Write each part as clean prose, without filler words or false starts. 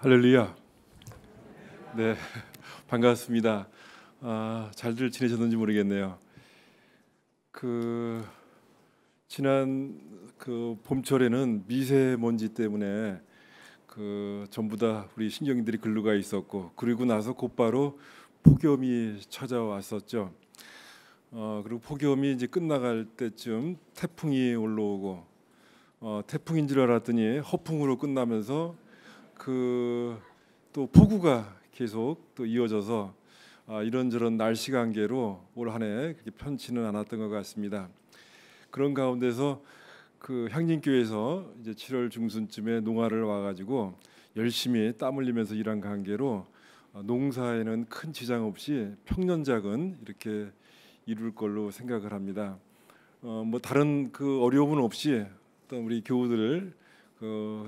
할렐루야. 네, 반갑습니다. 잘들 지내셨는지 모르겠네요. 지난 봄철에는 미세먼지 때문에 전부 다 우리 신경들이 글루가 있었고, 그리고 나서 곧바로 폭염이 찾아왔었죠. 그리고 폭염이 이제 끝나갈 때쯤 태풍이 올라오고, 태풍인 줄 알았더니 허풍으로 끝나면서 또 폭우가 계속 또 이어져서 이런저런 날씨 관계로 올 한 해 그렇게 편치는 않았던 것 같습니다. 그런 가운데서 향림교회에서 이제 7월 중순쯤에 농아를 와가지고 열심히 땀 흘리면서 일한 관계로 농사에는 큰 지장 없이 평년작은 이렇게 이룰 걸로 생각을 합니다. 뭐 다른 어려움은 없이 또 우리 교우들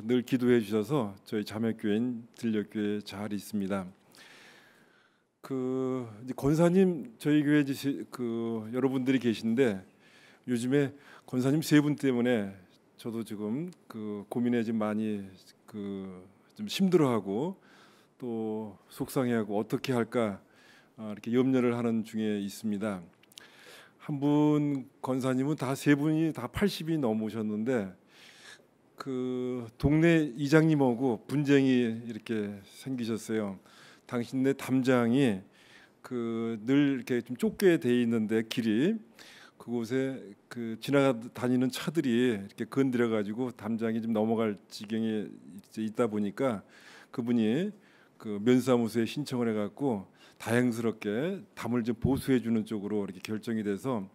늘 기도해 주셔서 저희 자매교회인 들녘교회 잘 있습니다. 이제 권사님 저희 교회 여러분들이 계신데 요즘에 권사님 세 분 때문에 저도 지금 고민에 좀 많이 좀 힘들어하고 또 속상해하고 어떻게 할까 이렇게 염려를 하는 중에 있습니다. 한 분 권사님은 세 분이 다 80이 넘으셨는데 동네 이장님하고 분쟁이 이렇게 생기셨어요. 당신네 담장이 늘 이렇게 좀 좁게 돼 있는데 길이 그곳에 지나다니는 차들이 이렇게 건드려 가지고 담장이 좀 넘어갈 지경에 있다 보니까 그분이 면사무소에 신청을 해갖고 다행스럽게 담을 좀 보수해 주는 쪽으로 이렇게 결정이 돼서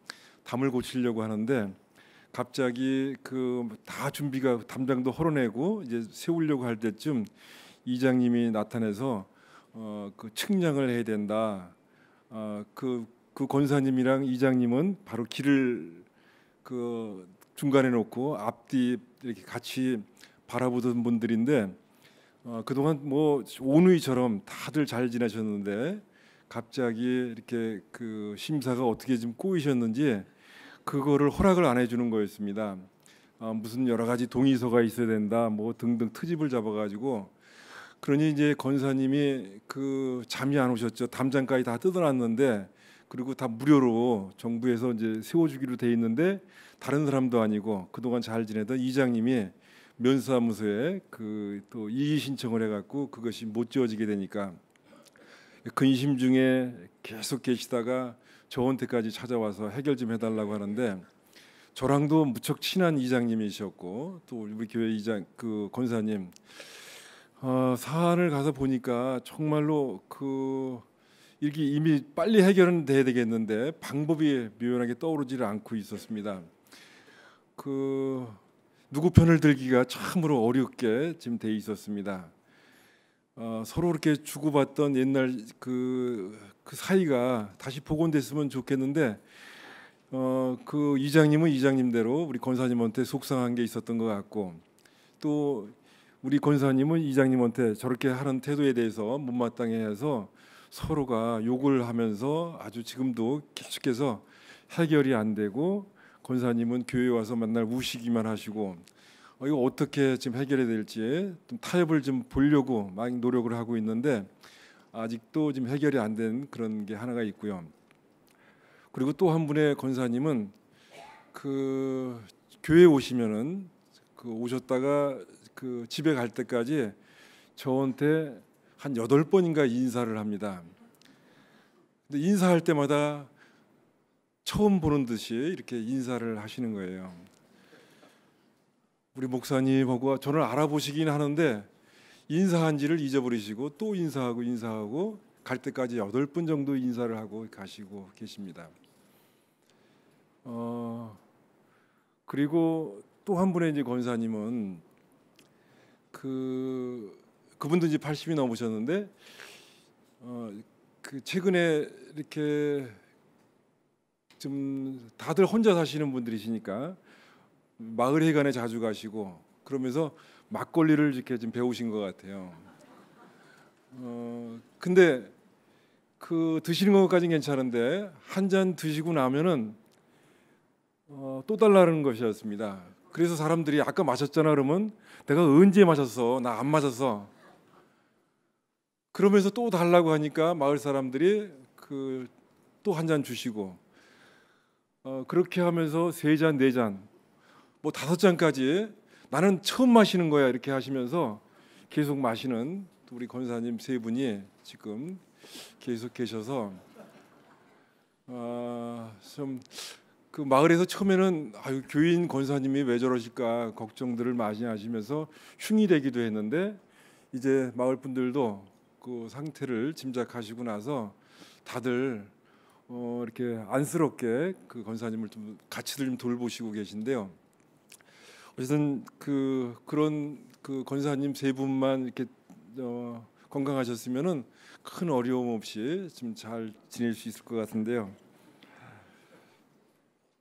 담을 고치려고 하는데. 갑자기 다 준비가 담장도 헐어내고 이제 세우려고 할 때쯤 이장님이 나타나서 측량을 해야 된다. 권사님이랑 이장님은 바로 길을 중간에 놓고 앞뒤 이렇게 같이 바라보던 분들인데 그동안 뭐 온누이처럼 다들 잘 지내셨는데 갑자기 이렇게 심사가 어떻게 좀 꼬이셨는지. 그거를 허락을 안 해주는 거였습니다. 무슨 여러 가지 동의서가 있어야 된다, 뭐 등등 트집을 잡아가지고 그러니 이제 권사님이 잠이 안 오셨죠. 담장까지 다 뜯어놨는데 그리고 다 무료로 정부에서 이제 세워주기로 돼 있는데 다른 사람도 아니고 그동안 잘 지내던 이장님이 면사무소에 또 이의 신청을 해갖고 그것이 못 지어지게 되니까 근심 중에 계속 계시다가 저한테까지 찾아와서 해결 좀 해달라고 하는데 저랑도 무척 친한 이장님이셨고 또 우리 교회 이장 권사님 사안을 가서 보니까 정말로 이게 이미 빨리 해결은 돼야 되겠는데 방법이 묘연하게 떠오르지를 않고 있었습니다. 누구 편을 들기가 참으로 어렵게 지금 돼 있었습니다. 서로 이렇게 주고받던 옛날 그 사이가 다시 복원됐으면 좋겠는데 이장님은 이장님대로 우리 권사님한테 속상한 게 있었던 것 같고 또 우리 권사님은 이장님한테 저렇게 하는 태도에 대해서 못마땅해해서 서로가 욕을 하면서 아주 지금도 계속해서 해결이 안 되고 권사님은 교회 와서 맨날 우시기만 하시고 이거 어떻게 지금 해결해야 될지 좀 타협을 좀 보려고 많이 노력을 하고 있는데 아직도 지금 해결이 안 된 그런 게 하나가 있고요. 그리고 또 한 분의 권사님은 교회 오시면은 오셨다가 집에 갈 때까지 저한테 한 8번인가 인사를 합니다. 근데 인사할 때마다 처음 보는 듯이 이렇게 인사를 하시는 거예요. 우리 목사님하고 저를 알아보시긴 하는데 인사한지를 잊어버리시고 또 인사하고 갈 때까지 8번 정도 인사를 하고 가시고 계십니다. 그리고 또 한 분의 이제 권사님은 그분도 이제 80이 넘으셨는데 최근에 이렇게 좀 다들 혼자 사시는 분들이시니까 마을 회관에 자주 가시고 그러면서 막걸리를 이렇게 좀 배우신 것 같아요. 근데 드시는 것까지는 괜찮은데 한 잔 드시고 나면은 또 달라는 것이었습니다. 그래서 사람들이 아까 마셨잖아 그러면 내가 언제 마셨어? 나 안 마셨어. 그러면서 또 달라고 하니까 마을 사람들이 그 또 한 잔 주시고 그렇게 하면서 세 잔, 네 잔, 뭐 다섯 잔까지 나는 처음 마시는 거야 이렇게 하시면서 계속 마시는 우리 권사님 세 분이 지금 계속 계셔서 좀 그 마을에서 처음에는 아유 교인 권사님이 왜 저러실까 걱정들을 많이 하시면서 흉이 되기도 했는데 이제 마을 분들도 그 상태를 짐작하시고 나서 다들 이렇게 안쓰럽게 그 권사님을 좀 같이들 좀 돌보시고 계신데요. 어쨌든 그런 그 권사님 세 분만 이렇게 건강하셨으면은 큰 어려움 없이 좀 잘 지낼 수 있을 것 같은데요.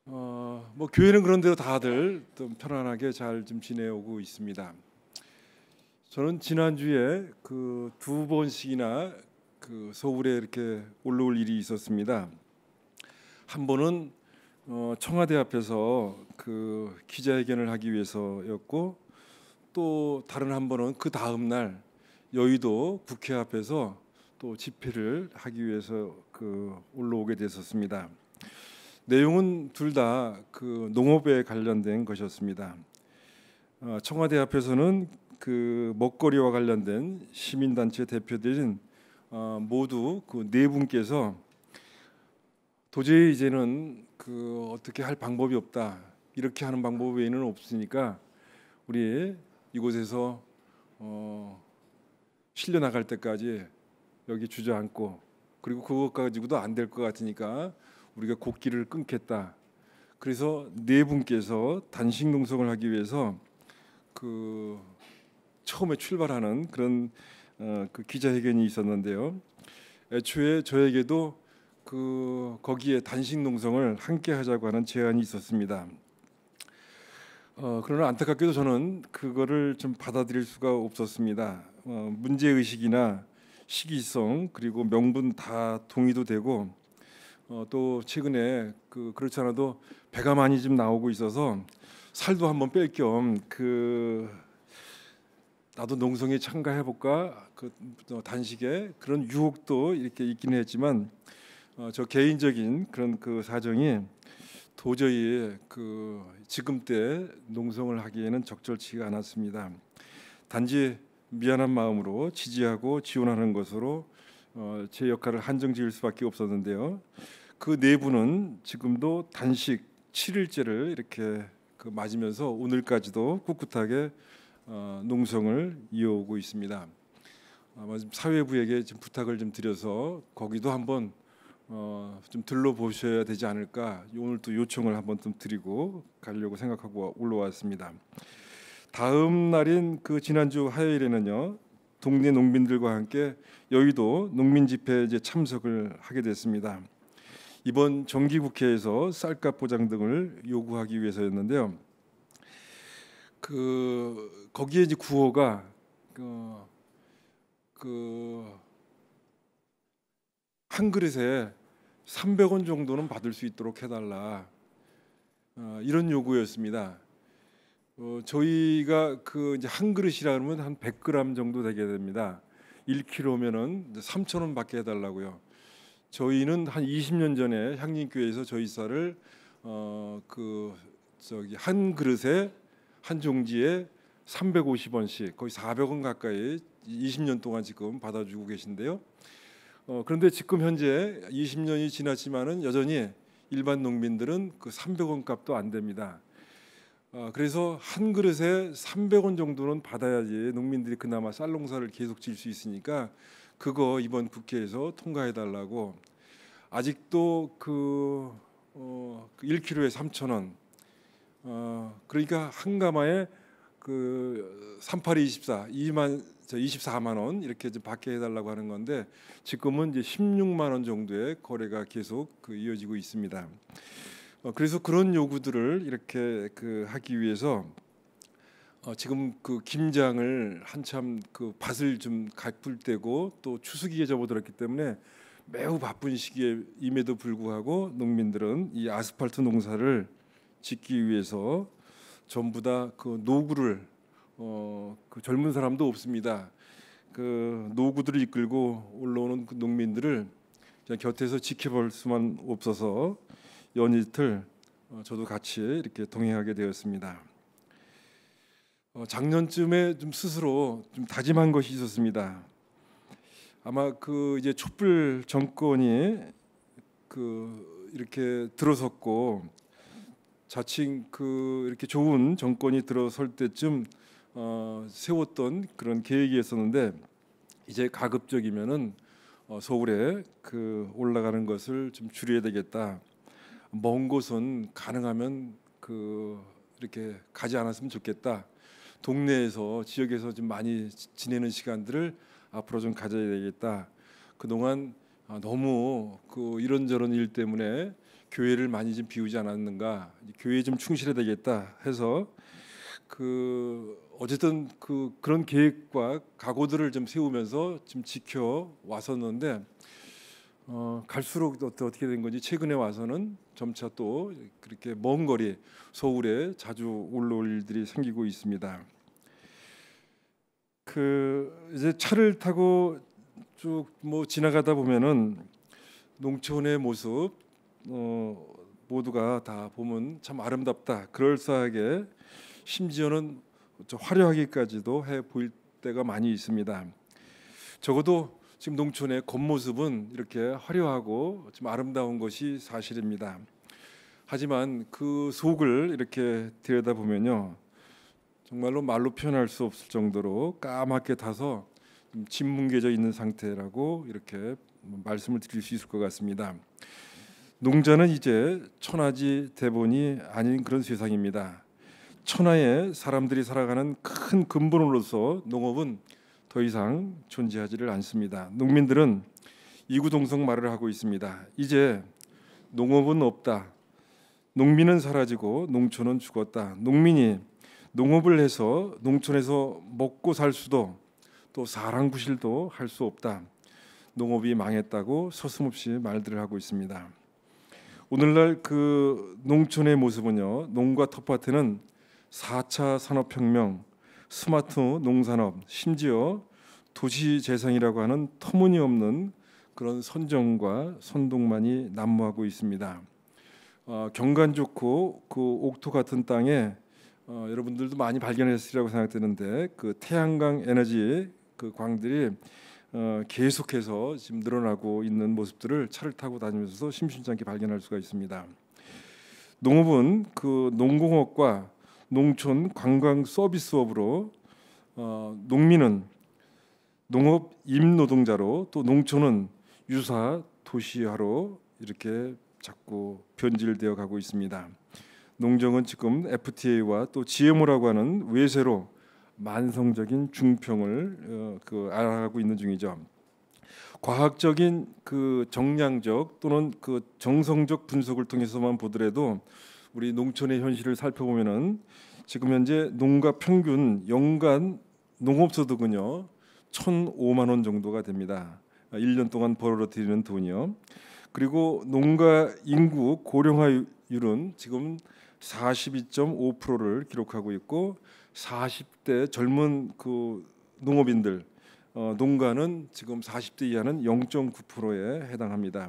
뭐 교회는 그런 대로 다들 좀 편안하게 잘 좀 지내오고 있습니다. 저는 지난주에 그 두 번씩이나 그 서울에 이렇게 올라올 일이 있었습니다. 한 번은 청와대 앞에서 그 기자회견을 하기 위해서였고 또 다른 한 번은 그 다음 날 여의도 국회 앞에서 또 집회를 하기 위해서 그 올라오게 됐었습니다. 내용은 둘 다 그 농업에 관련된 것이었습니다. 청와대 앞에서는 그 먹거리와 관련된 시민단체 대표들인 모두 그 네 분께서 도저히 이제는 그 어떻게 할 방법이 없다. 이렇게 하는 방법 외에는 없으니까 우리 이곳에서 실려 나갈 때까지 여기 주저앉고 그리고 그것 가지고도 안 될 것 같으니까 우리가 곡기를 끊겠다. 그래서 네 분께서 단식 농성을 하기 위해서 그 처음에 출발하는 그런 그 기자회견이 있었는데요. 애초에 저에게도 그 거기에 단식 농성을 함께 하자고 하는 제안이 있었습니다. 그러나 안타깝게도 저는 그거를 좀 받아들일 수가 없었습니다. 문제 의식이나 시기성 그리고 명분 다 동의도 되고 또 최근에 그렇지 않아도 배가 많이 좀 나오고 있어서 살도 한번 뺄 겸 그 나도 농성에 참가해 볼까 그 단식에 그런 유혹도 이렇게 있기는 했지만 저 개인적인 그런 그 사정이 도저히 그 지금 때 농성을 하기에는 적절치가 않았습니다. 단지 미안한 마음으로 지지하고 지원하는 것으로 제 역할을 한정지을 수밖에 없었는데요. 그 네 분은 지금도 단식 7일째를 이렇게 그 맞으면서 오늘까지도 꿋꿋하게 농성을 이어오고 있습니다. 아마 사회부에게 좀 부탁을 좀 드려서 거기도 한번 좀 들러보셔야 되지 않을까 오늘 또 요청을 한번 좀 드리고 가려고 생각하고 올라왔습니다. 다음 날인 그 지난주 화요일에는요 동네 농민들과 함께 여의도 농민 집회에 이제 참석을 하게 됐습니다. 이번 정기국회에서 쌀값 보장 등을 요구하기 위해서였는데요. 그 거기에 이제 구호가 한 그릇에 300원 정도는 받을 수 있도록 해달라 이런 요구였습니다. 저희가 그 이제 한 그릇이라 그러면 한 100g 정도 되게 됩니다. 1kg면은 3,000원 받게 해달라고요. 저희는 한 20년 전에 향림교회에서 저희 쌀을 한 그릇에 한 종지에 350원씩 거의 400원 가까이 20년 동안 지금 받아주고 계신데요. 그런데 지금 현재 20년이 지났지만은 여전히 일반 농민들은 그 300원 값도 안 됩니다. 그래서 한 그릇에 300원 정도는 받아야지 농민들이 그나마 쌀 농사를 계속 지을 수 있으니까 그거 이번 국회에서 통과해 달라고. 아직도 1kg에 3,000원. 그러니까 한 가마에 그 3824 24만 원 이렇게 좀 받게 해달라고 하는 건데 지금은 이제 16만 원 정도의 거래가 계속 이어지고 있습니다. 그래서 그런 요구들을 이렇게 하기 위해서 지금 그 김장을 한참 그 밭을 좀 가꿀 때고 또 추수기에 접어들었기 때문에 매우 바쁜 시기에 임에도 불구하고 농민들은 이 아스팔트 농사를 짓기 위해서 전부 다 그 노구를 그 젊은 사람도 없습니다. 그 노구들을 이끌고 올라오는 그 농민들을 그냥 곁에서 지켜볼 수만 없어서 연이틀 저도 같이 이렇게 동행하게 되었습니다. 작년쯤에 좀 스스로 좀 다짐한 것이 있었습니다. 아마 그 이제 촛불 정권이 그 이렇게 들어섰고 자칭 그 이렇게 좋은 정권이 들어설 때쯤 세웠던 그런 계획이 있었는데 이제 가급적이면은 서울에 그 올라가는 것을 좀 줄여야 되겠다. 먼 곳은 가능하면 그 이렇게 가지 않았으면 좋겠다. 동네에서 지역에서 좀 많이 지내는 시간들을 앞으로 좀 가져야 되겠다. 그동안 너무 그 이런저런 일 때문에 교회를 많이 좀 비우지 않았는가. 교회에 좀 충실해야 되겠다 해서 그 어쨌든 그런 계획과 각오들을 좀 세우면서 좀 지켜 왔었는데 갈수록 어떻게 된 건지 최근에 와서는 점차 또 그렇게 먼 거리 서울에 자주 올라올 일들이 생기고 있습니다. 그 이제 차를 타고 쭉 뭐 지나가다 보면은 농촌의 모습 모두가 다 보면 참 아름답다, 그럴싸하게 심지어는 화려하기까지도 해 보일 때가 많이 있습니다. 적어도 지금 농촌의 겉모습은 이렇게 화려하고 좀 아름다운 것이 사실입니다. 하지만 그 속을 이렇게 들여다보면요, 정말로 말로 표현할 수 없을 정도로 까맣게 타서 짓뭉개져 있는 상태라고 이렇게 말씀을 드릴 수 있을 것 같습니다. 농자는 이제 천하지 대본이 아닌 그런 세상입니다. 천하에 사람들이 살아가는 큰 근본으로서 농업은 더 이상 존재하지를 않습니다. 농민들은 이구동성 말을 하고 있습니다. 이제 농업은 없다. 농민은 사라지고 농촌은 죽었다. 농민이 농업을 해서 농촌에서 먹고 살 수도 또 사랑구실도 할 수 없다. 농업이 망했다고 서슴없이 말들을 하고 있습니다. 오늘날 그 농촌의 모습은요, 농과 텃밭에는 4차 산업혁명, 스마트 농산업, 심지어 도시 재생이라고 하는 터무니없는 그런 선정과 선동만이 난무하고 있습니다. 경관 좋고 그 옥토 같은 땅에 여러분들도 많이 발견했으리라고 생각되는데 그 태양광 에너지 그 광들이 계속해서 지금 늘어나고 있는 모습들을 차를 타고 다니면서 심심치 않게 발견할 수가 있습니다. 농업은 그 농공업과 농촌 관광 서비스업으로 농민은 농업 임노동자로 또 농촌은 유사 도시화로 이렇게 자꾸 변질되어 가고 있습니다. 농정은 지금 FTA와 또 GMO라고 하는 외세로 만성적인 중평을 알아가고 있는 중이죠. 과학적인 그 정량적 또는 그 정성적 분석을 통해서만 보더라도 우리 농촌의 현실을 살펴보면은 지금 현재 농가 평균 연간 농업소득은요 1,005만 원 정도가 됩니다. 1년 동안 벌어들이는 돈이요. 그리고 농가 인구 고령화율은 지금 42.5%를 기록하고 있고 40대 젊은 그 농업인들 농가는 지금 40대 이하는 0.9%에 해당합니다.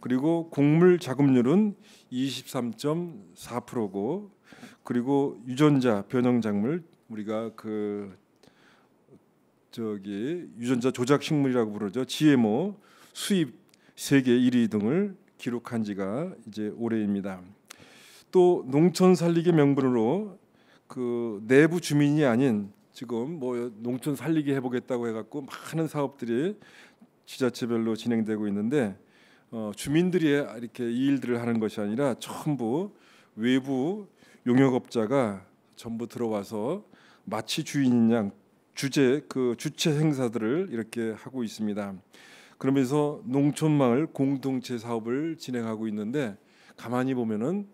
그리고 곡물 자급률은 23.4%고 그리고 유전자 변형 작물 우리가 그 유전자 조작 식물이라고 부르죠. GMO 수입 세계 1위 등을 기록한 지가 이제 올해입니다. 또 농촌 살리기 명분으로 그 내부 주민이 아닌 지금 뭐 농촌 살리기 해보겠다고 해갖고 많은 사업들이 지자체별로 진행되고 있는데 주민들이 이렇게 이 일들을 하는 것이 아니라 전부 외부 용역업자가 전부 들어와서 마치 주인인 양 주체 행사들을 이렇게 하고 있습니다. 그러면서 농촌마을 공동체 사업을 진행하고 있는데 가만히 보면은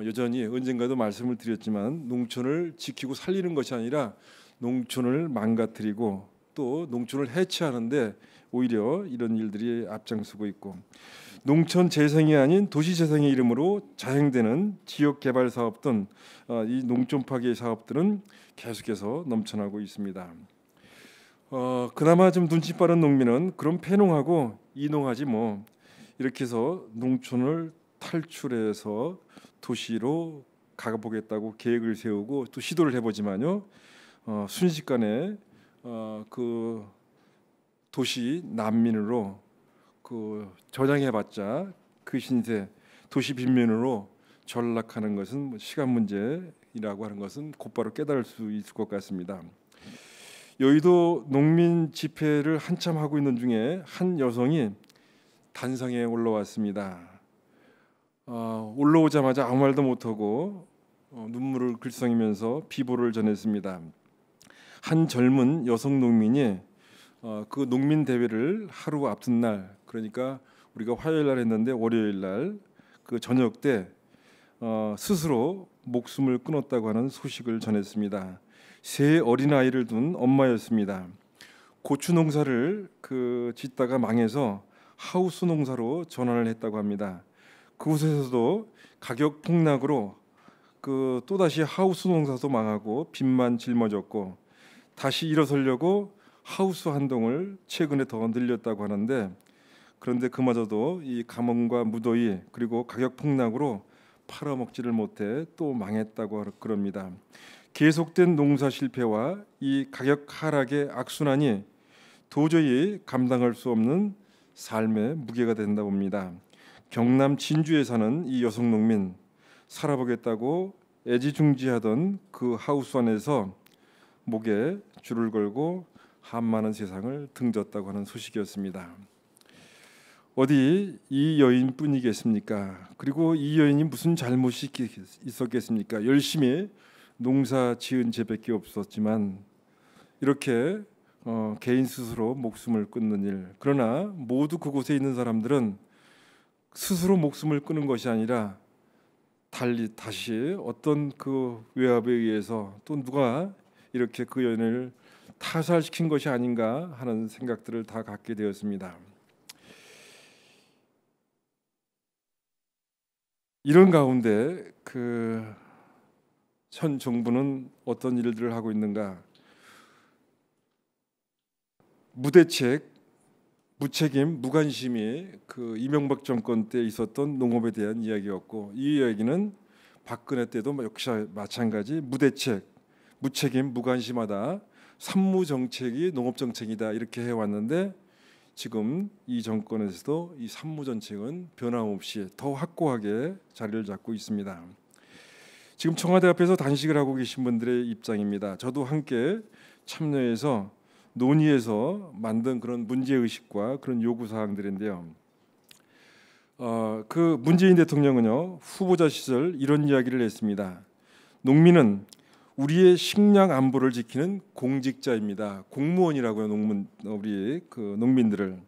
여전히 언젠가도 말씀을 드렸지만 농촌을 지키고 살리는 것이 아니라 농촌을 망가뜨리고 또 농촌을 해치하는데 오히려 이런 일들이 앞장서고 있고 농촌 재생이 아닌 도시 재생의 이름으로 자행되는 지역 개발 사업 등 이 농촌 파괴 사업들은 계속해서 넘쳐나고 있습니다. 그나마 좀 눈치 빠른 농민은 그럼 폐농하고 이농하지 뭐 이렇게 해서 농촌을 탈출해서 도시로 가보겠다고 계획을 세우고 또 시도를 해보지만요, 순식간에 그 도시 난민으로 그 전향해봤자 그 신세 도시 빈민으로 전락하는 것은 뭐 시간 문제이라고 하는 것은 곧바로 깨달을 수 있을 것 같습니다. 여의도 농민 집회를 한참 하고 있는 중에 한 여성이 단상에 올라왔습니다. 올라오자마자 아무 말도 못하고 눈물을 글썽이면서 비보를 전했습니다. 한 젊은 여성 농민이 그 농민 대회를 하루 앞둔 날, 그러니까 우리가 화요일 날 했는데 월요일 날 그 저녁 때 스스로 목숨을 끊었다고 하는 소식을 전했습니다. 세 어린 아이를 둔 엄마였습니다. 고추 농사를 짓다가 망해서 하우스 농사로 전환을 했다고 합니다. 그곳에서도 가격 폭락으로 또다시 하우스 농사도 망하고 빚만 짊어졌고 다시 일어서려고 하우스 한 동을 최근에 더 늘렸다고 하는데, 그런데 그마저도 이 가뭄과 무더위 그리고 가격 폭락으로 팔아먹지를 못해 또 망했다고 그럽니다. 계속된 농사 실패와 이 가격 하락의 악순환이 도저히 감당할 수 없는 삶의 무게가 된다 봅니다. 경남 진주에 사는 이 여성 농민, 살아보겠다고 애지중지하던 그 하우스 안에서 목에 줄을 걸고 한많은 세상을 등졌다고 하는 소식이었습니다. 어디 이 여인뿐이겠습니까? 그리고 이 여인이 무슨 잘못이 있었겠습니까? 열심히 농사 지은 죄밖에 없었지만 이렇게 개인 스스로 목숨을 끊는 일, 그러나 모두 그곳에 있는 사람들은 스스로 목숨을 끊은 것이 아니라 달리 다시 어떤 그 외압에 의해서 또 누가 이렇게 그 여인을 타살시킨 것이 아닌가 하는 생각들을 다 갖게 되었습니다. 이런 가운데 현 정부는 어떤 일들을 하고 있는가? 무대책, 무책임, 무관심이 이명박 정권 때 있었던 농업에 대한 이야기였고, 이 이야기는 박근혜 때도 역시 마찬가지 무대책, 무책임, 무관심하다, 산무 정책이 농업 정책이다 이렇게 해왔는데, 지금 이 정권에서도 이 산무 정책은 변함없이 더 확고하게 자리를 잡고 있습니다. 지금 청와대 앞에서 단식을 하고 계신 분들의 입장입니다. 저도 함께 참여해서 논의해서 만든 그런 문제의식과 그런 요구사항들인데요. 문재인 대통령은요, 후보자 시절 이런 이야기를 했습니다. 농민은 우리의 식량 안보를 지키는 공직자입니다. 공무원이라고요, 우리 농민들을.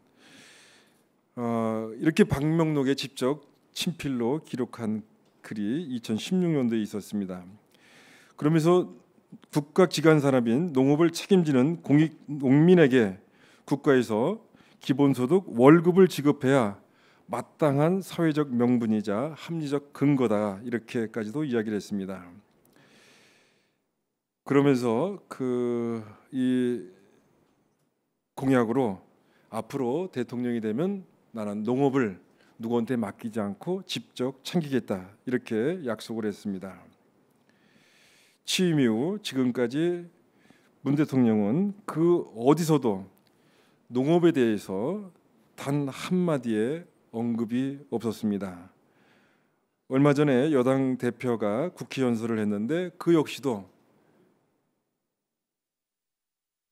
이렇게 방명록에 직접 친필로 기록한 글이 2016년도에 있었습니다. 그러면서 국가 기관 산업인 농업을 책임지는 농민에게 국가에서 기본소득 월급을 지급해야 마땅한 사회적 명분이자 합리적 근거다 이렇게까지도 이야기를 했습니다. 그러면서 이 공약으로 앞으로 대통령이 되면 나는 농업을 누구한테 맡기지 않고 직접 챙기겠다 이렇게 약속을 했습니다. 취임 이후 지금까지 문 대통령은 어디서도 농업에 대해서 단 한마디의 언급이 없었습니다. 얼마 전에 여당 대표가 국회 연설을 했는데 그 역시도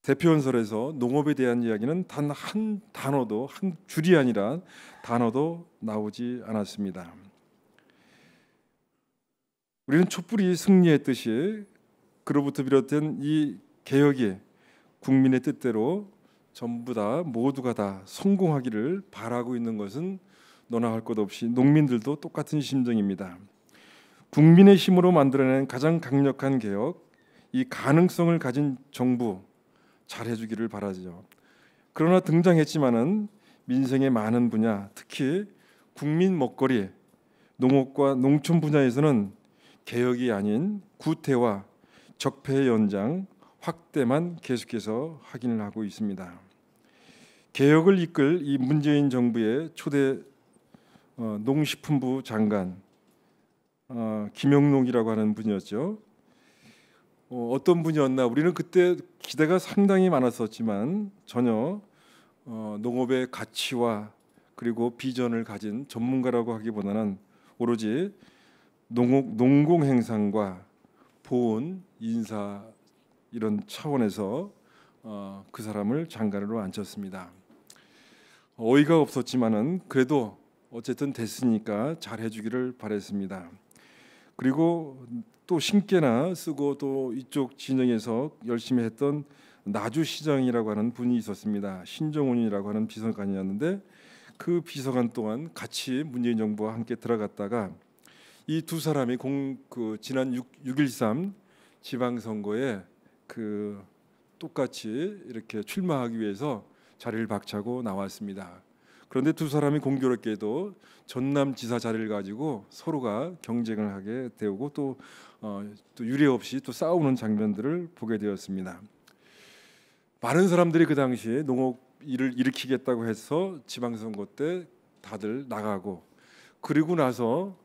대표 연설에서 농업에 대한 이야기는 단 한 단어도, 한 줄이 아니라 단어도 나오지 않았습니다. 우리는 촛불이 승리했듯이 그로부터 비롯된 이 개혁이 국민의 뜻대로 전부 다 모두가 다 성공하기를 바라고 있는 것은 너나 할 것 없이 농민들도 똑같은 심정입니다. 국민의 힘으로 만들어낸 가장 강력한 개혁, 이 가능성을 가진 정부 잘해주기를 바라죠. 그러나 등장했지만은 민생의 많은 분야, 특히 국민 먹거리, 농업과 농촌 분야에서는 개혁이 아닌 구태와 적폐의 연장, 확대만 계속해서 확인을 하고 있습니다. 개혁을 이끌 이 문재인 정부의 초대 농식품부 장관 김영록이라고 하는 분이었죠. 어떤 분이었나, 우리는 그때 기대가 상당히 많았었지만 전혀 농업의 가치와 그리고 비전을 가진 전문가라고 하기보다는 오로지 농공행상과 보훈, 인사 이런 차원에서 그 사람을 장관으로 앉혔습니다. 어이가 없었지만은 그래도 어쨌든 됐으니까 잘 해주기를 바랬습니다. 그리고 또 신께나 쓰고 또 이쪽 진영에서 열심히 했던 나주시장이라고 하는 분이 있었습니다. 신정훈이라고 하는 비서관이었는데 그 비서관 또한 같이 문재인 정부와 함께 들어갔다가 이 두 사람이 지난 6.13 지방선거에 똑같이 이렇게 출마하기 위해서 자리를 박차고 나왔습니다. 그런데 두 사람이 공교롭게도 전남지사 자리를 가지고 서로가 경쟁을 하게 되고 또 유례 없이 또 싸우는 장면들을 보게 되었습니다. 많은 사람들이 그 당시에 농업 일을 일으키겠다고 해서 지방선거 때 다들 나가고, 그리고 나서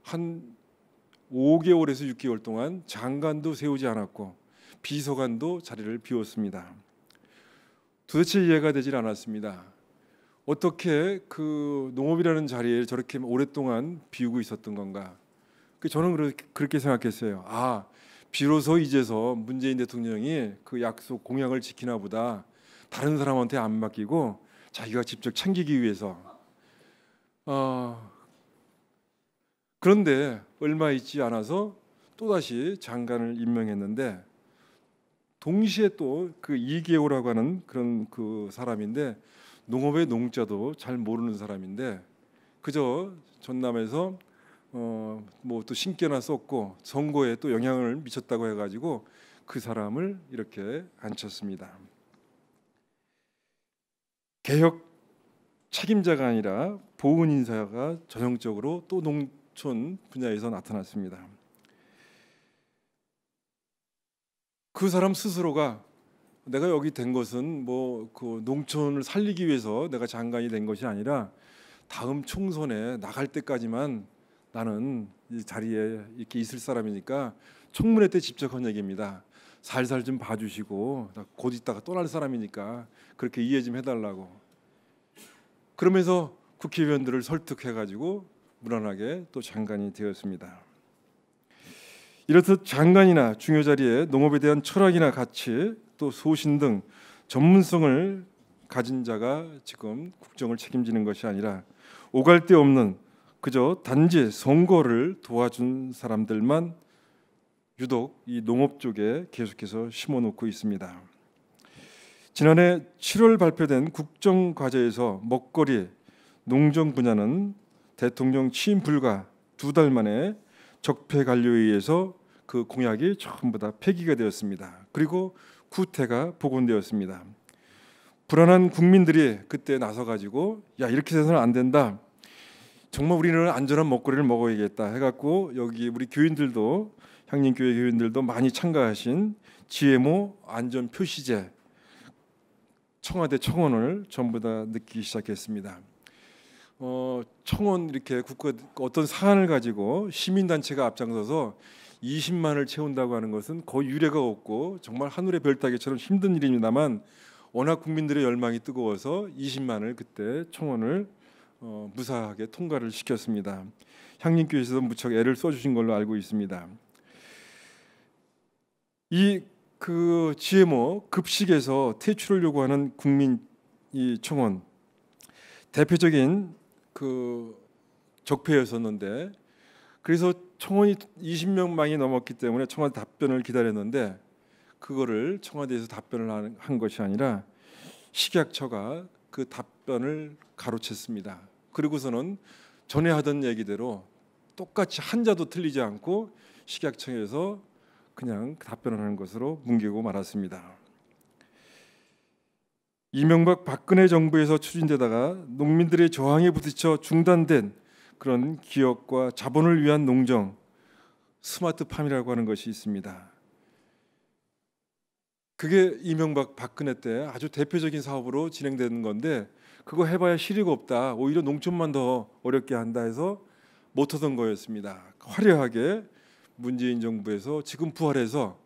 한 5개월에서 6개월 동안 장관도 세우지 않았고 비서관도 자리를 비웠습니다. 도대체 이해가 되질 않았습니다. 어떻게 그 농업이라는 자리에 저렇게 오랫동안 비우고 있었던 건가? 저는 그렇게 생각했어요. 비로소 이제서 문재인 대통령이 그 약속 공약을 지키나 보다. 다른 사람한테 안 맡기고 자기가 직접 챙기기 위해서. 그런데 얼마 있지 않아서 또다시 장관을 임명했는데, 동시에 또 그 이계호라고 하는 그런 그 사람인데 농업의 농자도 잘 모르는 사람인데 그저 전남에서 뭐 또 신께나 썼고 선거에 또 영향을 미쳤다고 해가지고 그 사람을 이렇게 앉혔습니다. 개혁 책임자가 아니라 보훈 인사가 전형적으로 또 농촌 분야에서 나타났습니다. 그 사람 스스로가 내가 여기 된 것은 뭐 그 농촌을 살리기 위해서 내가 장관이 된 것이 아니라 다음 총선에 나갈 때까지만 나는 이 자리에 이렇게 있을 사람이니까 청문회 때 직접 한 얘기입니다. 살살 좀 봐주시고 나 곧 있다가 떠날 사람이니까 그렇게 이해 좀 해달라고. 그러면서 국회의원들을 설득해가지고 무난하게 또 장관이 되었습니다. 이렇듯 장관이나 중요 자리에 농업에 대한 철학이나 가치 또 소신 등 전문성을 가진 자가 지금 국정을 책임지는 것이 아니라 오갈 데 없는 그저 단지 선거를 도와준 사람들만 유독 이 농업 쪽에 계속해서 심어놓고 있습니다. 지난해 7월 발표된 국정과제에서 먹거리, 농정 분야는 대통령 취임 불과 2달 만에 적폐 관료에 의해서 그 공약이 전부 다 폐기가 되었습니다. 그리고 구태가 복원되었습니다. 불안한 국민들이 그때 나서가지고 야 이렇게 해서는 안 된다. 정말 우리는 안전한 먹거리를 먹어야겠다 해갖고 여기 우리 교인들도 향림교회 교인들도 많이 참가하신 GMO 안전 표시제 청와대 청원을 전부 다 넣기 시작했습니다. 청원 이렇게 국가 어떤 사안을 가지고 시민단체가 앞장서서 20만을 채운다고 하는 것은 거의 유례가 없고 정말 하늘의 별 따기처럼 힘든 일입니다만 워낙 국민들의 열망이 뜨거워서 20만을 그때 청원을 무사하게 통과를 시켰습니다. 향림교회에서도 무척 애를 써주신 걸로 알고 있습니다. 이 그 GMO 급식에서 퇴출을 요구하는 국민 이 청원 대표적인 그 적폐였었는데 그래서 청원이 20명만이 넘었기 때문에 청와대 답변을 기다렸는데 그거를 청와대에서 답변을 한 것이 아니라 식약처가 그 답변을 가로챘습니다. 그리고서는 전에 하던 얘기대로 똑같이 한자도 틀리지 않고 식약청에서 그냥 답변을 하는 것으로 뭉개고 말았습니다. 이명박 박근혜 정부에서 추진되다가 농민들의 저항에 부딪혀 중단된 그런 기업과 자본을 위한 농정 스마트팜이라고 하는 것이 있습니다. 그게 이명박 박근혜 때 아주 대표적인 사업으로 진행되는 건데 그거 해봐야 실익 없다. 오히려 농촌만 더 어렵게 한다 해서 못하던 거였습니다. 화려하게 문재인 정부에서 지금 부활해서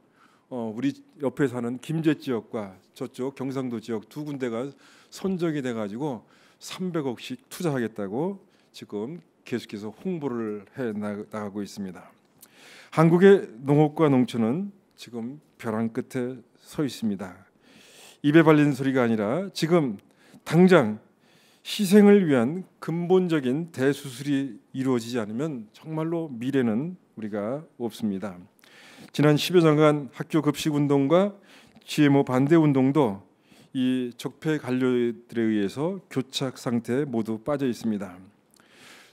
우리 옆에 사는 김제 지역과 저쪽 경상도 지역 두 군데가 선적이 돼가지고 300억씩 투자하겠다고 지금 계속해서 홍보를 해 나가고 있습니다. 한국의 농업과 농촌은 지금 벼랑 끝에 서 있습니다. 입에 발린 소리가 아니라 지금 당장 희생을 위한 근본적인 대수술이 이루어지지 않으면 정말로 미래는 우리가 없습니다. 지난 10여 년간 학교 급식 운동과 GMO 반대 운동도 이 적폐 관료들에 의해서 교착 상태에 모두 빠져 있습니다.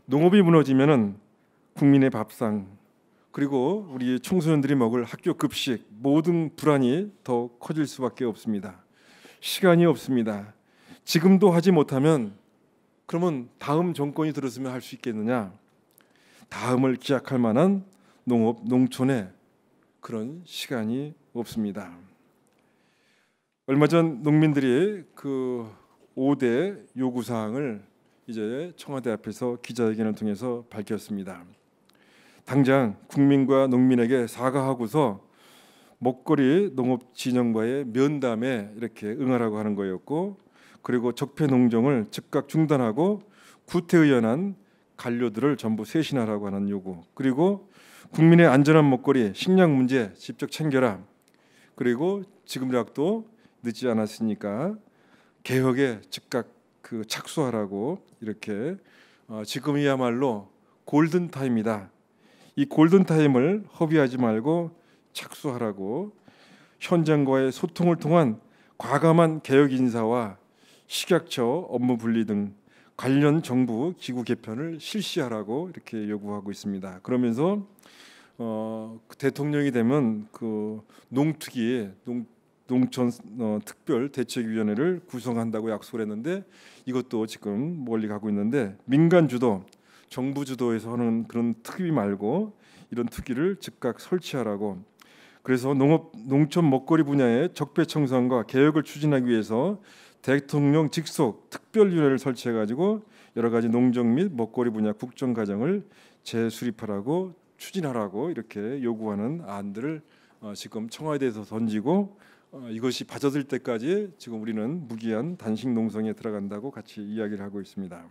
농업이 무너지면은 국민의 밥상 그리고 우리 청소년들이 먹을 학교 급식 모든 불안이 더 커질 수밖에 없습니다. 시간이 없습니다. 지금도 하지 못하면 그러면 다음 정권이 들었으면 할 수 있겠느냐? 다음을 기약할 만한 농업, 농촌에 그런 시간이 없습니다. 얼마 전 농민들이 그 5대 요구사항을 이제 청와대 앞에서 기자회견을 통해서 밝혔습니다. 당장 국민과 농민에게 사과하고서 먹거리 농업 진영과의 면담에 이렇게 응하라고 하는 거였고, 그리고 적폐 농정을 즉각 중단하고 구태의연한 관료들을 전부 쇄신하라고 하는 요구, 그리고 국민의 안전한 먹거리 식량 문제 직접 챙겨라, 그리고 지금이라도 늦지 않았으니까 개혁에 즉각 그 착수하라고 이렇게 지금이야말로 골든 타임이다. 이 골든 타임을 허비하지 말고 착수하라고 현장과의 소통을 통한 과감한 개혁 인사와 식약처 업무 분리 등 관련 정부 기구 개편을 실시하라고 이렇게 요구하고 있습니다. 그러면서 대통령이 되면 그 농특위 농촌 특별 대책위원회를 구성한다고 약속을 했는데 이것도 지금 멀리 가고 있는데, 민간 주도 정부 주도에서 하는 그런 특위 말고 이런 특위를 즉각 설치하라고. 그래서 농촌 먹거리 분야의 적폐 청산과 개혁을 추진하기 위해서 대통령 직속 특별위원회를 설치해가지고 여러 가지 농정 및 먹거리 분야 국정과정을 재수립하라고 추진하라고 이렇게 요구하는 안들을 지금 청와대에서 던지고, 이것이 받아들 때까지 지금 우리는 무기한 단식 농성에 들어간다고 같이 이야기를 하고 있습니다.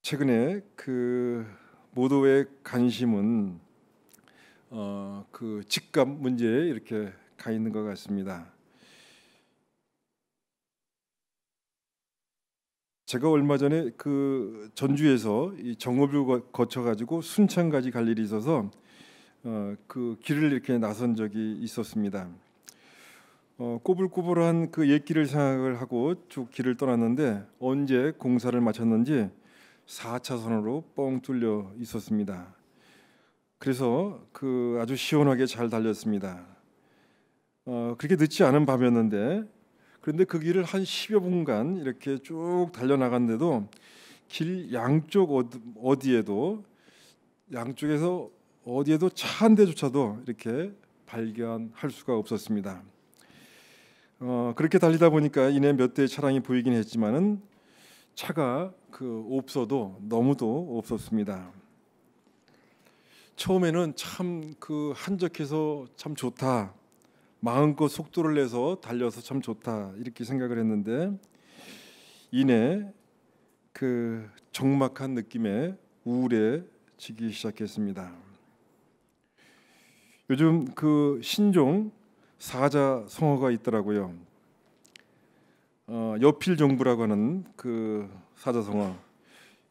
최근에 그 모두의 관심은 그 집값 문제에 이렇게 가 있는 것 같습니다. 제가 얼마 전에 그 전주에서 이 정읍을 거쳐 가지고 순창까지 갈 일이 있어서 그 길을 이렇게 나선 적이 있었습니다. 꼬불꼬불한 그 옛길을 생각을 하고 쭉 길을 떠났는데 언제 공사를 마쳤는지 4차선으로 뻥 뚫려 있었습니다. 그래서 그 아주 시원하게 잘 달렸습니다. 그렇게 늦지 않은 밤이었는데, 그런데 그 길을 한 10여 분간 이렇게 쭉 달려나갔는데도 길 양쪽 어디에도 양쪽에서 어디에도 차 한 대조차도 이렇게 발견할 수가 없었습니다. 그렇게 달리다 보니까 이내 몇 대의 차량이 보이긴 했지만은 차가 그 없어도 너무도 없었습니다. 처음에는 참 그 한적해서 참 좋다, 마음껏 속도를 내서 달려서 참 좋다 이렇게 생각을 했는데, 이내 그 적막한 느낌에 우울해지기 시작했습니다. 요즘 그 신종 사자성어가 있더라고요. 여필종부라고 하는 그 사자성어.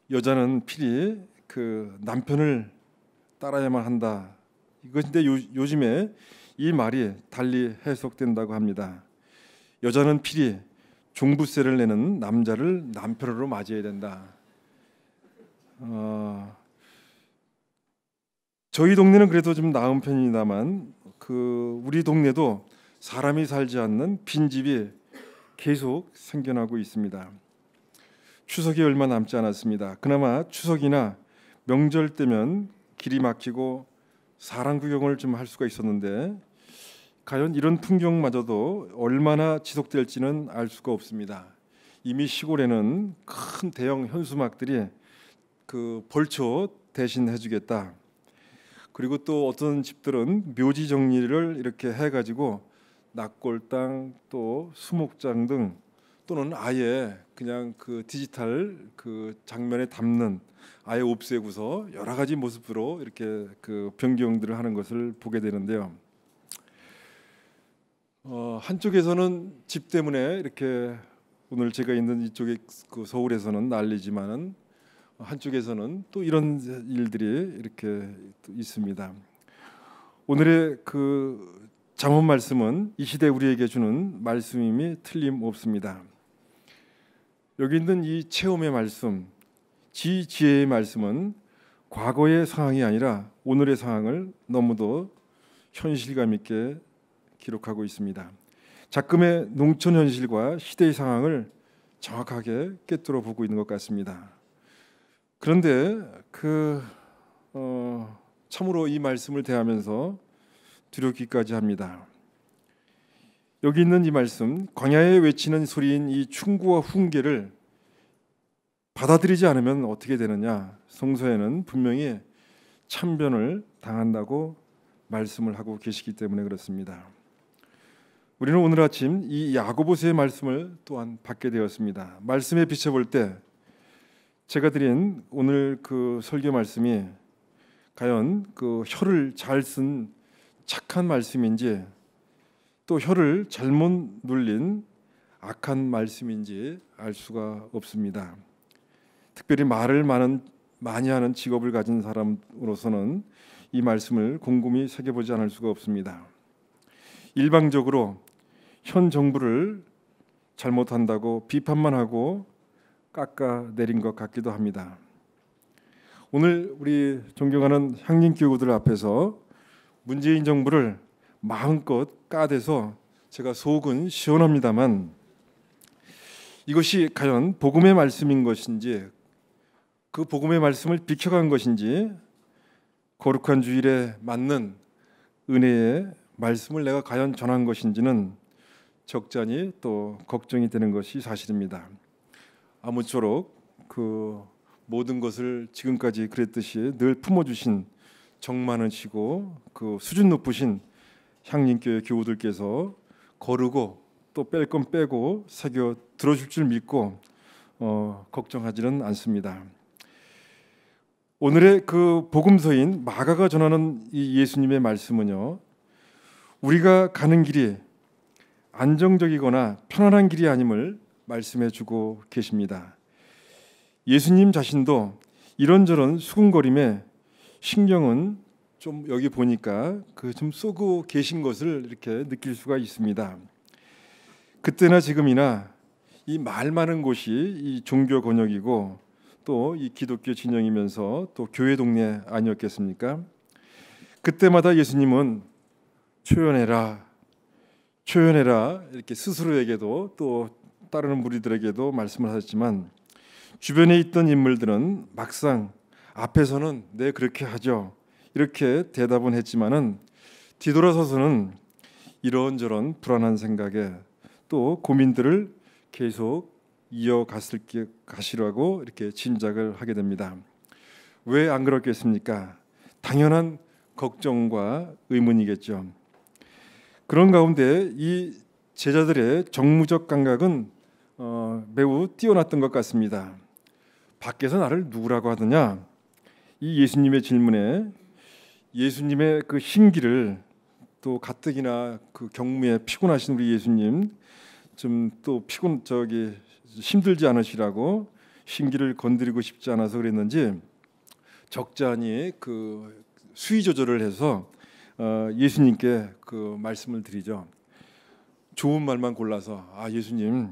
여자는 필히 그 남편을 따라야만 한다. 이것인데 요즘에 이 말이 달리 해석된다고 합니다. 여자는 필히 종부세를 내는 남자를 남편으로 맞이해야 된다. 저희 동네는 그래도 좀 나은 편입니다만 그 우리 동네도 사람이 살지 않는 빈집이 계속 생겨나고 있습니다. 추석이 얼마 남지 않았습니다. 그나마 추석이나 명절 때면 길이 막히고 사람 구경을 좀 할 수가 있었는데 과연 이런 풍경마저도 얼마나 지속될지는 알 수가 없습니다. 이미 시골에는 큰 대형 현수막들이 그 벌초 대신 해주겠다. 그리고 또 어떤 집들은 묘지 정리를 이렇게 해가지고 낙골당 또 수목장 등 또는 아예 그냥 그 디지털 그 장면에 담는 아예 없애고서 여러 가지 모습으로 이렇게 그 변경들을 하는 것을 보게 되는데요. 한쪽에서는 집 때문에 이렇게 오늘 제가 있는 이쪽에 그 서울에서는 난리지만은 한쪽에서는 또 이런 일들이 이렇게 있습니다. 오늘의 그 잠언 말씀은 이 시대 우리에게 주는 말씀임이 틀림없습니다. 여기 있는 이 체험의 말씀, 지혜의 말씀은 과거의 상황이 아니라 오늘의 상황을 너무도 현실감 있게 기록하고 있습니다. 작금의 농촌 현실과 시대의 상황을 정확하게 꿰뚫어 보고 있는 것 같습니다. 그런데 참으로 이 말씀을 대하면서 두렵기까지 합니다. 여기 있는 이 말씀, 광야에 외치는 소리인 이 충고와 훈계를 받아들이지 않으면 어떻게 되느냐? 성서에는 분명히 참변을 당한다고 말씀을 하고 계시기 때문에 그렇습니다. 우리는 오늘 아침 이 야고보서의 말씀을 또한 받게 되었습니다. 말씀에 비춰볼 때 제가 드린 오늘 그 설교 말씀이 과연 그 혀를 잘 쓴 착한 말씀인지 또 혀를 잘못 눌린 악한 말씀인지 알 수가 없습니다. 특별히 말을 많이 하는 직업을 가진 사람으로서는 이 말씀을 곰곰이 새겨보지 않을 수가 없습니다. 일방적으로 현 정부를 잘못한다고 비판만 하고 깎아내린 것 같기도 합니다. 오늘 우리 존경하는 향림교구들 앞에서 문재인 정부를 마음껏 까대서 제가 속은 시원합니다만 이것이 과연 복음의 말씀인 것인지 그 복음의 말씀을 비켜간 것인지 거룩한 주일에 맞는 은혜의 말씀을 내가 과연 전한 것인지는 적잖이 또 걱정이 되는 것이 사실입니다. 아무쪼록 그 모든 것을 지금까지 그랬듯이 늘 품어주신 정 많으시고 그 수준 높으신 향림교회 교우들께서 거르고 또 뺄 건 빼고 새겨 들어줄 줄 믿고 걱정하지는 않습니다. 오늘의 그 복음서인 마가가 전하는 이 예수님의 말씀은요, 우리가 가는 길이 안정적이거나 편안한 길이 아님을 말씀해 주고 계십니다. 예수님 자신도 이런저런 수군거림에 신경은 좀 여기 보니까 그 좀 쏘고 계신 것을 이렇게 느낄 수가 있습니다. 그때나 지금이나 이 말 많은 곳이 이 종교 권역이고 또 이 기독교 진영이면서 또 교회 동네 아니었겠습니까? 그때마다 예수님은 초연해라 이렇게 스스로에게도 또 따르는 무리들에게도 말씀을 하셨지만 주변에 있던 인물들은 막상 앞에서는 네 그렇게 하죠 이렇게 대답은 했지만은 뒤돌아서서는 이런저런 불안한 생각에 또 고민들을 계속 가시라고 이렇게 짐작을 하게 됩니다. 왜 안 그렇겠습니까? 당연한 걱정과 의문이겠죠. 그런 가운데 이 제자들의 정무적 감각은 매우 뛰어났던 것 같습니다. 밖에서 나를 누구라고 하느냐? 이 예수님의 질문에 예수님의 그 신기를 또 가뜩이나 그 경무에 피곤하신 우리 예수님 좀 또 힘들지 않으시라고 신기를 건드리고 싶지 않아서 그랬는지 적잖이 그 수위 조절을 해서 예수님께 그 말씀을 드리죠. 좋은 말만 골라서 예수님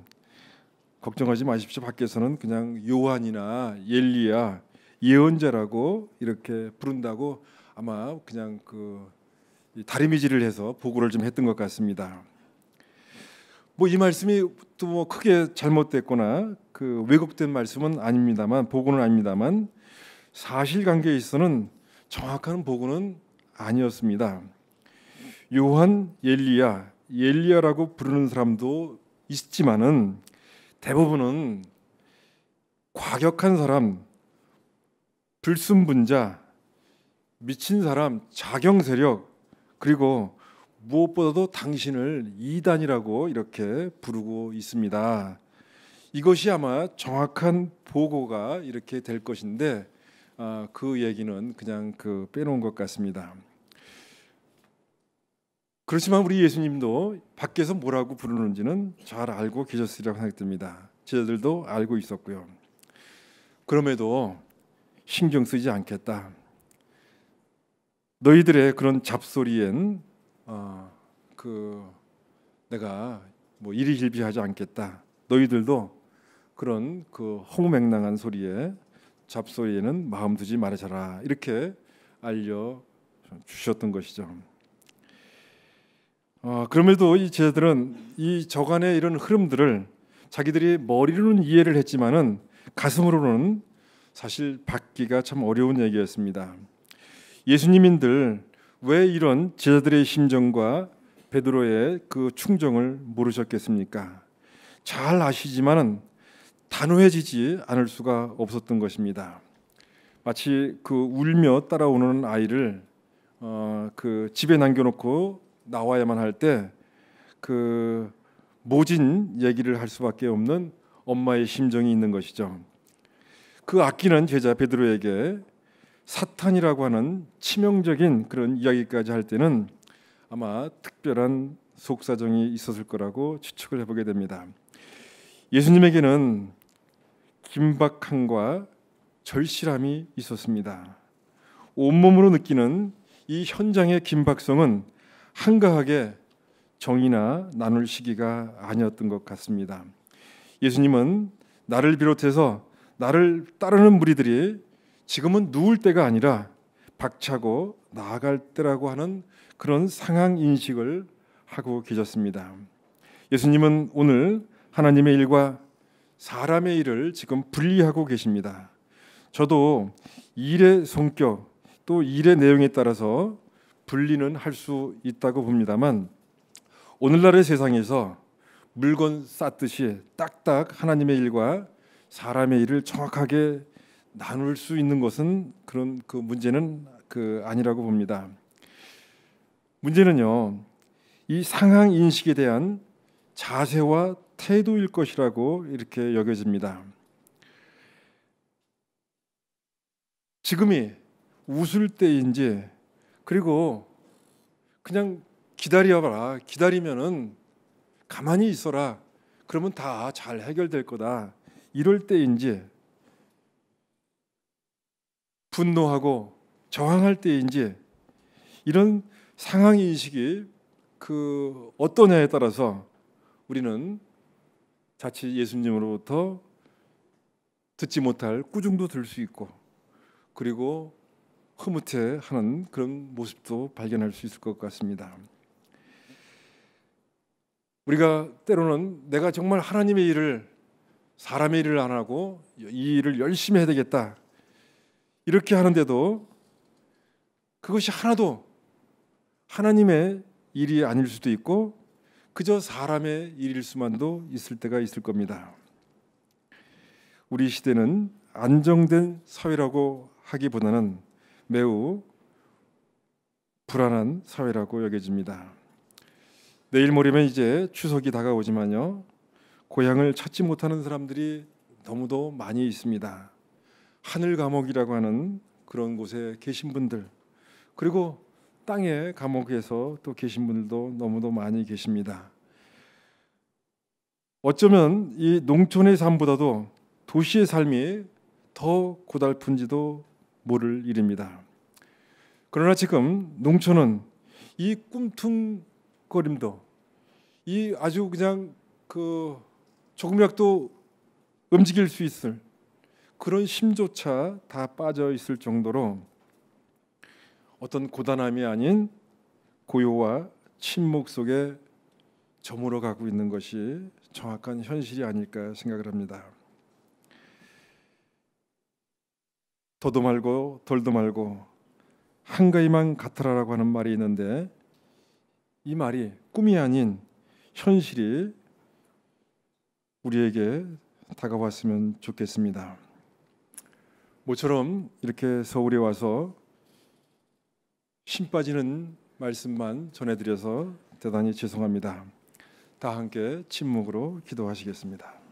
걱정하지 마십시오. 밖에서는 그냥 요한이나 엘리야 예언자라고 이렇게 부른다고 아마 그냥 그 다리미질을 해서 보고를 좀 했던 것 같습니다. 뭐 이 말씀이 또 뭐 크게 잘못됐거나 그 왜곡된 말씀은 아닙니다만, 보고는 아닙니다만, 사실관계에 있어서는 정확한 보고는 아니었습니다. 요한 엘리야라고 부르는 사람도 있지만은 대부분은 과격한 사람, 불순분자, 미친 사람, 자경 세력, 그리고 무엇보다도 당신을 이단이라고 이렇게 부르고 있습니다. 이것이 아마 정확한 보고가 이렇게 될 것인데 그 얘기는 그냥 빼놓은 것 같습니다. 그렇지만 우리 예수님도 밖에서 뭐라고 부르는지는 잘 알고 계셨으리라고 생각됩니다. 제자들도 알고 있었고요. 그럼에도 신경 쓰지 않겠다. 너희들의 그런 잡소리엔 내가 뭐 이리길비하지 않겠다. 너희들도 그런 허무맹랑한 소리에, 잡소리에는 마음 두지 말아줘라. 이렇게 알려 주셨던 것이죠. 그럼에도 이 제자들은 이 저간의 이런 흐름들을 자기들이 머리로는 이해를 했지만은 가슴으로는 사실 받기가 참 어려운 얘기였습니다. 예수님인들 왜 이런 제자들의 심정과 베드로의 그 충정을 모르셨겠습니까? 잘 아시지만은 단호해지지 않을 수가 없었던 것입니다. 마치 울며 따라오는 아이를 집에 남겨놓고 나와야만 할 때 모진 얘기를 할 수밖에 없는 엄마의 심정이 있는 것이죠. 그 아끼는 제자 베드로에게 사탄이라고 하는 치명적인 그런 이야기까지 할 때는 아마 특별한 속사정이 있었을 거라고 추측을 해보게 됩니다. 예수님에게는 긴박함과 절실함이 있었습니다. 온몸으로 느끼는 이 현장의 긴박성은 한가하게 정의나 나눌 시기가 아니었던 것 같습니다. 예수님은 나를 비롯해서 나를 따르는 무리들이 지금은 누울 때가 아니라 박차고 나아갈 때라고 하는 그런 상황 인식을 하고 계셨습니다. 예수님은 오늘 하나님의 일과 사람의 일을 지금 분리하고 계십니다. 저도 일의 성격 또 일의 내용에 따라서 분리는 할 수 있다고 봅니다만 오늘날의 세상에서 물건 쌓듯이 딱딱 하나님의 일과 사람의 일을 정확하게 나눌 수 있는 것은 그런 문제는 아니라고 봅니다. 문제는요, 이 상황 인식에 대한 자세와 태도일 것이라고 이렇게 여겨집니다. 지금이 웃을 때인지, 그리고 그냥 기다려봐라, 기다리면은 가만히 있어라, 그러면 다 잘 해결될 거다, 이럴 때인지, 분노하고 저항할 때인지, 이런 상황 인식이 어떠냐에 따라서 우리는 자칫 예수님으로부터 듣지 못할 꾸중도 들 수 있고, 그리고 흐뭇해하는 그런 모습도 발견할 수 있을 것 같습니다. 우리가 때로는 내가 정말 하나님의 일을, 사람의 일을 안 하고 이 일을 열심히 해야 되겠다, 이렇게 하는데도 그것이 하나도 하나님의 일이 아닐 수도 있고 그저 사람의 일일 수만도 있을 때가 있을 겁니다. 우리 시대는 안정된 사회라고 하기보다는 매우 불안한 사회라고 여겨집니다. 내일 모레면 이제 추석이 다가오지만요, 고향을 찾지 못하는 사람들이 너무도 많이 있습니다. 하늘 감옥이라고 하는 그런 곳에 계신 분들, 그리고 땅의 감옥에서 또 계신 분들도 너무도 많이 계십니다. 어쩌면 이 농촌의 삶보다도 도시의 삶이 더 고달픈지도 모를 일입니다. 그러나 지금 농촌은 이 꿈틀거림도, 이 아주 그냥 조금이라도 움직일 수 있을 그런 힘조차 다 빠져 있을 정도로 어떤 고단함이 아닌 고요와 침묵 속에 저물어 가고 있는 것이 정확한 현실이 아닐까 생각을 합니다. 더도 말고 덜도 말고 한가위만 같으라라고 하는 말이 있는데, 이 말이 꿈이 아닌 현실이 우리에게 다가왔으면 좋겠습니다. 모처럼 이렇게 서울에 와서 심 빠지는 말씀만 전해드려서 대단히 죄송합니다. 다 함께 침묵으로 기도하시겠습니다.